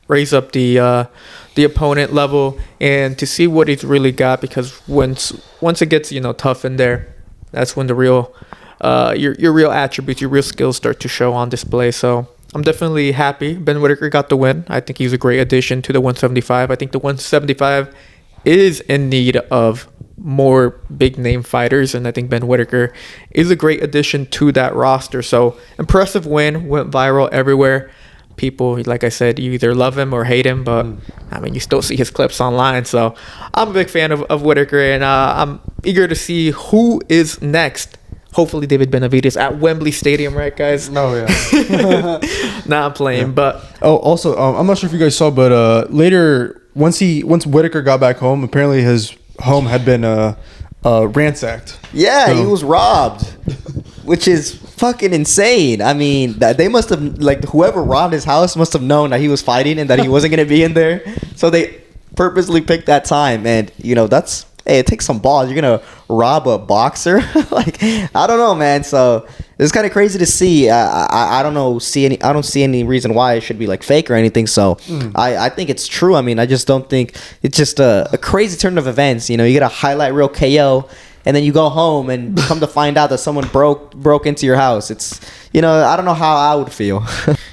raise up the opponent level and to see what he's really got, because once it gets tough in there, that's when the real your real attributes, your real skills start to show on display. So I'm definitely happy Ben Whittaker got the win. I think he's a great addition to the 175. I think the 175 is in need of more big name fighters, and I think Ben Whittaker is a great addition to that roster. So impressive win, went viral everywhere. People, like I said, you either love him or hate him, but I mean, you still see his clips online. So I'm a big fan of Whittaker, and I'm eager to see who is next. Hopefully David Benavidez at Wembley Stadium, right, guys? No, yeah. Nah, I'm playing, but also, I'm not sure if you guys saw, but later once Whittaker got back home, apparently his home had been ransacked. Yeah, he was robbed, which is fucking insane. I mean, they must have, like, whoever robbed his house must have known that he was fighting and that he wasn't going to be in there. So they purposely picked that time. And, that's, hey, it takes some balls. You're going to rob a boxer? Like, I don't know, man. So it's kind of crazy to see. I don't see any reason why it should be, like, fake or anything. So I think it's true. I mean, I just don't think it's just a crazy turn of events. You get a highlight reel KO, and then you go home and come to find out that someone broke into your house. It's, I don't know how I would feel.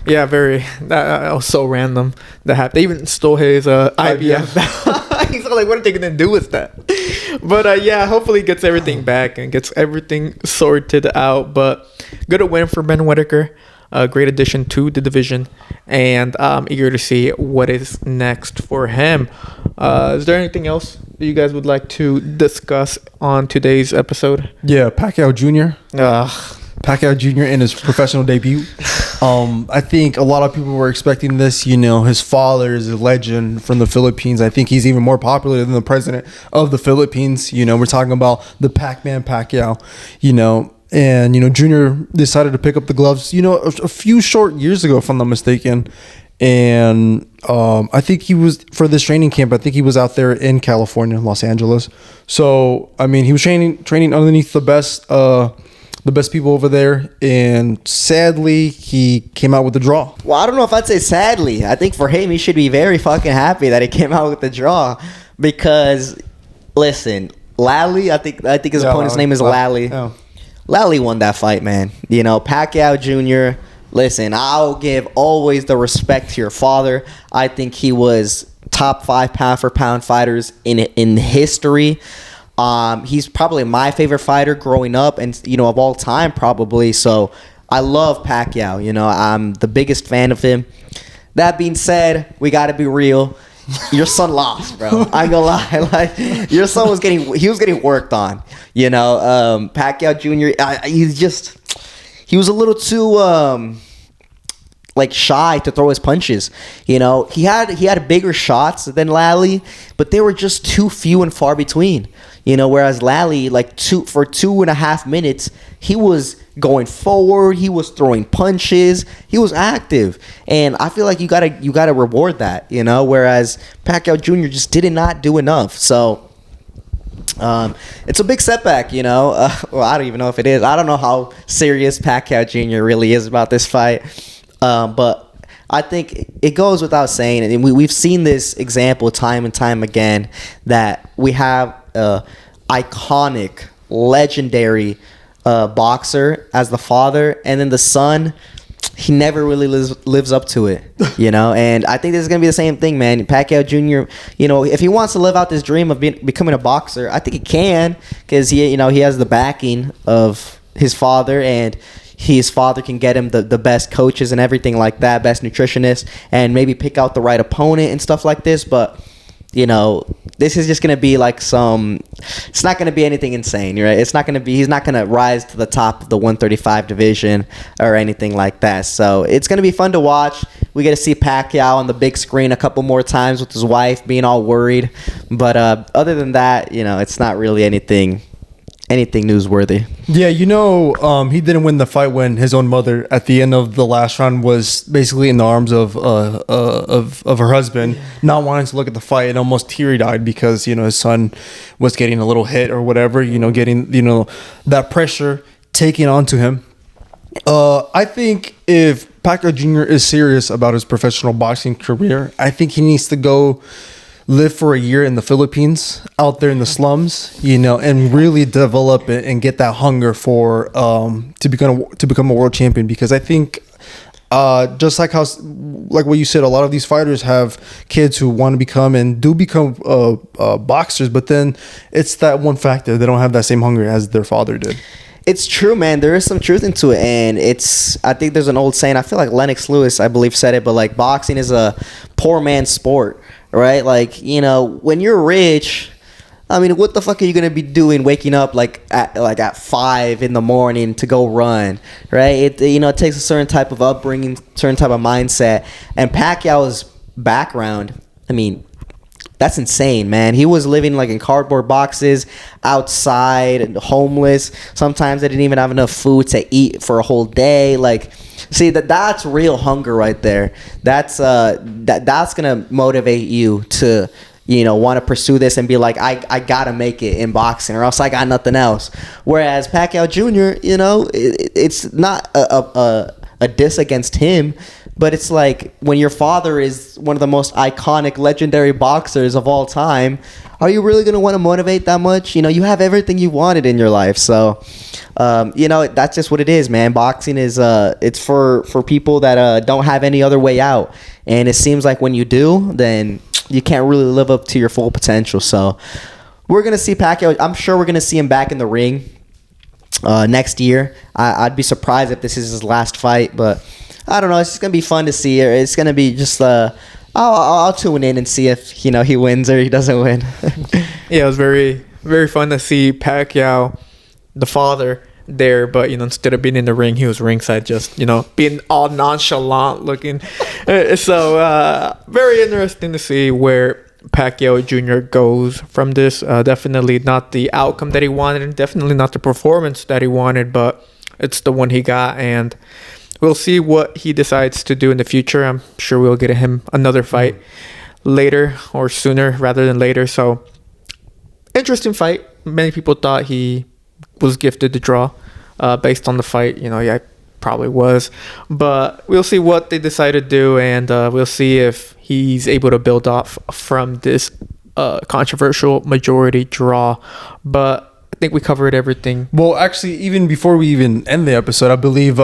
Yeah, that was so random that happened. They even stole his IBF. He's like, what are they going to do with that? But yeah, hopefully he gets everything back and gets everything sorted out. But good win for Ben Whittaker. A great addition to the division, and I'm eager to see what is next for him. Is there anything else that you guys would like to discuss on today's episode? Yeah, Pacquiao Jr. Pacquiao Jr. in his professional debut. I think a lot of people were expecting this. His father is a legend from the Philippines. I think he's even more popular than the president of the Philippines. We're talking about the Pac-Man Pacquiao, And, Junior decided to pick up the gloves, a few short years ago, if I'm not mistaken. And I think he was, for this training camp, I think he was out there in California, Los Angeles. So, I mean, he was training underneath the best people over there. And sadly, he came out with the draw. Well, I don't know if I'd say sadly. I think for him, he should be very fucking happy that he came out with the draw. Because, listen, Lally, I think his opponent's name is Lally. Yeah. Lally won that fight, man. Pacquiao Jr., listen, I'll give always the respect to your father. I think he was top 5 pound-for-pound fighters in history. He's probably my favorite fighter growing up and, of all time probably. So I love Pacquiao. I'm the biggest fan of him. That being said, we got to be real. Your son lost, bro. I ain't gonna lie. Like, your son was getting worked on. Pacquiao Jr. He was a little too shy to throw his punches. He had bigger shots than Lally, but they were just too few and far between. Whereas Lally, for 2.5 minutes, he was going forward, he was throwing punches, he was active, and I feel like you gotta reward that. Whereas Pacquiao Jr. just did not do enough. So it's a big setback. Well, I don't even know if it is. I don't know how serious Pacquiao Jr. really is about this fight. But I think it goes without saying, and we've seen this example time and time again, that we have iconic, legendary boxer as the father, and then the son, he never really lives up to it, And I think this is going to be the same thing, man. Pacquiao Jr., if he wants to live out this dream of becoming a boxer, I think he can, because he has the backing of his father, and his father can get him the best coaches and everything like that, best nutritionists, and maybe pick out the right opponent and stuff like this. But this is just going to be it's not going to be anything insane, right? He's not going to rise to the top of the 135 division or anything like that. So it's going to be fun to watch. We get to see Pacquiao on the big screen a couple more times with his wife being all worried. But other than that, it's not really anything newsworthy. Yeah, he didn't win the fight when his own mother at the end of the last round was basically in the arms of her husband, not wanting to look at the fight, and almost teary-eyed because his son was getting a little hit or whatever, getting that pressure taken onto him. I think if Pacquiao Jr. is serious about his professional boxing career, I think he needs to go live for a year in the Philippines, out there in the slums, and really develop it and get that hunger for to become a world champion. Because I think just like what you said, a lot of these fighters have kids who want to become and do become boxers, but then it's that one factor, they don't have that same hunger as their father did. It's true, man. There is some truth into it, and I think there's an old saying. I feel like Lennox Lewis, I believe, said it, but like boxing is a poor man's sport, right? Like, when you're rich, I mean, what the fuck are you gonna be doing, waking up at 5 in the morning to go run, right? It takes a certain type of upbringing, certain type of mindset, and Pacquiao's background, I mean, that's insane, man. He was living like in cardboard boxes, outside, and homeless. Sometimes they didn't even have enough food to eat for a whole day. Like, see, that's real hunger right there. That's gonna motivate you to want to pursue this and be like, I gotta make it in boxing, or else I got nothing else. Whereas Pacquiao Jr., it's not a diss against him. But it's like, when your father is one of the most iconic, legendary boxers of all time, are you really going to want to motivate that much? You have everything you wanted in your life. So, that's just what it is, man. Boxing is, it's for people that don't have any other way out. And it seems like when you do, then you can't really live up to your full potential. So, we're going to see Pacquiao. I'm sure we're going to see him back in the ring next year. I'd be surprised if this is his last fight, but I don't know. It's just gonna be fun to see. It's gonna be just I'll tune in and see if he wins or he doesn't win. Yeah, it was very, very fun to see Pacquiao, the father, there, but instead of being in the ring, he was ringside, just being all nonchalant looking. So very interesting to see where Pacquiao Jr. goes from this. Definitely not the outcome that he wanted, and definitely not the performance that he wanted, but it's the one he got, and we'll see what he decides to do in the future. I'm sure we'll get him another fight later, or sooner rather than later. So, interesting fight. Many people thought he was gifted the draw based on the fight. Yeah, probably was. But we'll see what they decide to do, and we'll see if he's able to build off from this controversial majority draw. But I think we covered everything. Well, actually, even before we even end the episode, I believe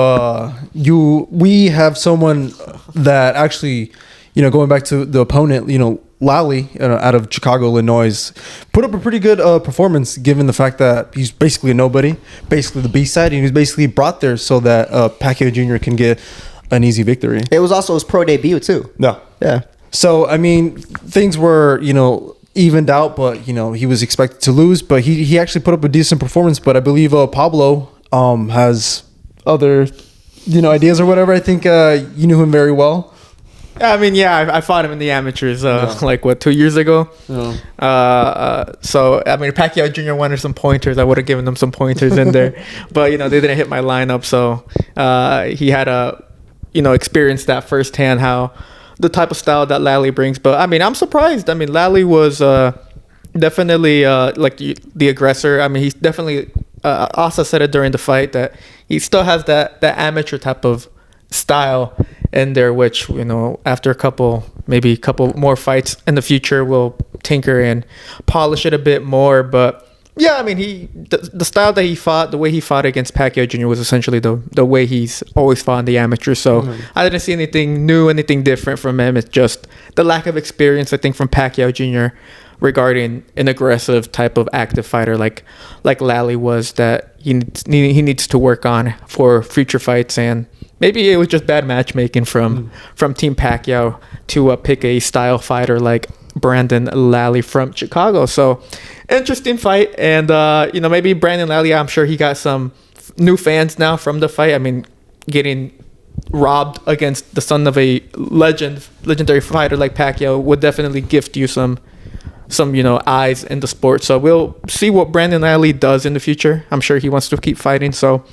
we have someone that actually, going back to the opponent, Lally out of Chicago, Illinois, put up a pretty good performance, given the fact that he's basically a nobody, basically the B-side, and he was basically brought there so that Pacquiao Jr. can get an easy victory. It was also his pro debut too. No. Yeah. So, I mean, things were, evened out, but he was expected to lose, but he actually put up a decent performance. But I believe Pablo has other ideas or whatever. I think you knew him very well. I mean, yeah, I fought him in the amateurs 2 years ago. So I mean, Pacquiao Jr. wanted some pointers. I would have given him some pointers in there, but they didn't hit my lineup. So he had to experience that firsthand, how the type of style that Lally brings. But I mean, I'm surprised. I mean, Lally was definitely like the aggressor. I mean, he's definitely Asa said it during the fight that he still has that amateur type of style in there, which after a couple more fights in the future, we'll tinker and polish it a bit more. But yeah, I mean, the style that he fought, the way he fought against Pacquiao Jr. was essentially the way he's always fought in the amateur. So I didn't see anything new, anything different from him. It's just the lack of experience, I think, from Pacquiao Jr. regarding an aggressive type of active fighter like Lally was, that he needs to work on for future fights. And maybe it was just bad matchmaking from Team Pacquiao to pick a style fighter like Brandon Lally from Chicago. So interesting fight. And maybe Brandon Lally, I'm sure he got some new fans now from the fight. I mean, getting robbed against the son of a legendary fighter like Pacquiao would definitely gift you some eyes in the sport. So we'll see what Brandon Lally does in the future. I'm sure he wants to keep fighting, so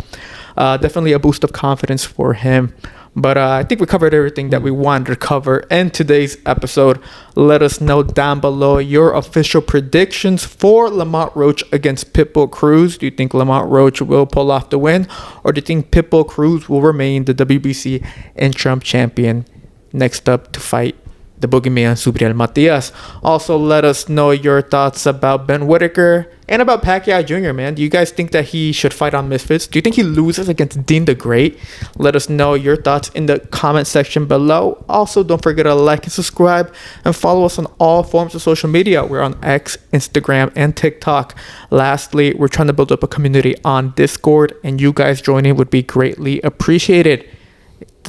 definitely a boost of confidence for him. But I think we covered everything that we wanted to cover in today's episode. Let us know down below your official predictions for Lamont Roach against Pitbull Cruz. Do you think Lamont Roach will pull off the win? Or do you think Pitbull Cruz will remain the WBC interim champion? Next up to fight the boogeyman, Subriel Matias. Also, let us know your thoughts about Ben Whittaker and about Pacquiao Jr., man. Do you guys think that he should fight on Misfits? Do you think he loses against Dean the Great? Let us know your thoughts in the comment section below. Also, don't forget to like and subscribe and follow us on all forms of social media. We're on X, Instagram, and TikTok. Lastly, we're trying to build up a community on Discord, and you guys joining would be greatly appreciated.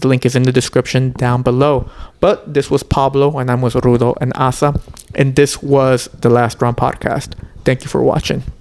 The link is in the description down below. But this was Pablo, and I'm with Rudo and Asa, and this was the Last Round Podcast. Thank you for watching.